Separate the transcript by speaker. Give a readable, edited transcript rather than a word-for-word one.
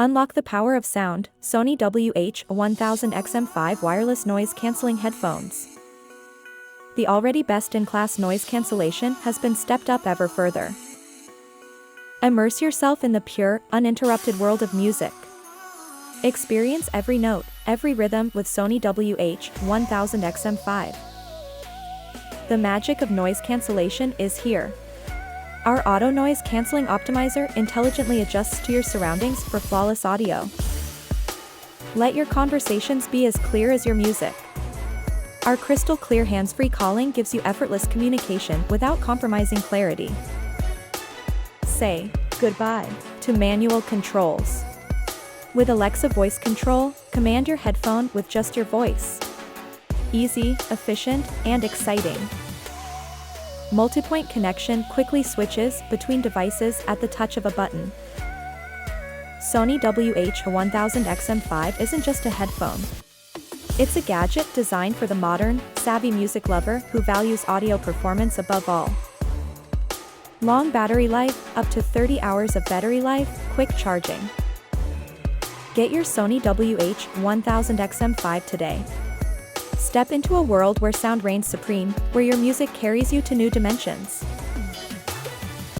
Speaker 1: Unlock the power of sound, Sony WH-1000XM5 wireless noise cancelling headphones. The already best-in-class noise cancellation has been stepped up ever further. Immerse yourself in the pure, uninterrupted world of music. Experience every note, every rhythm with Sony WH-1000XM5. The magic of noise cancellation is here. Our auto noise cancelling optimizer intelligently adjusts to your surroundings for flawless audio. Let your conversations be as clear as your music. Our crystal clear hands-free calling gives you effortless communication without compromising clarity. Say goodbye to manual controls. With Alexa voice control, command your headphone with just your voice. Easy, efficient, and exciting. Multipoint connection quickly switches between devices at the touch of a button. Sony WH-1000XM5 isn't just a headphone. It's a gadget designed for the modern, savvy music lover who values audio performance above all. Long battery life, up to 30 hours of battery life, quick charging. Get your Sony WH-1000XM5 today. Step into a world where sound reigns supreme, where your music carries you to new dimensions.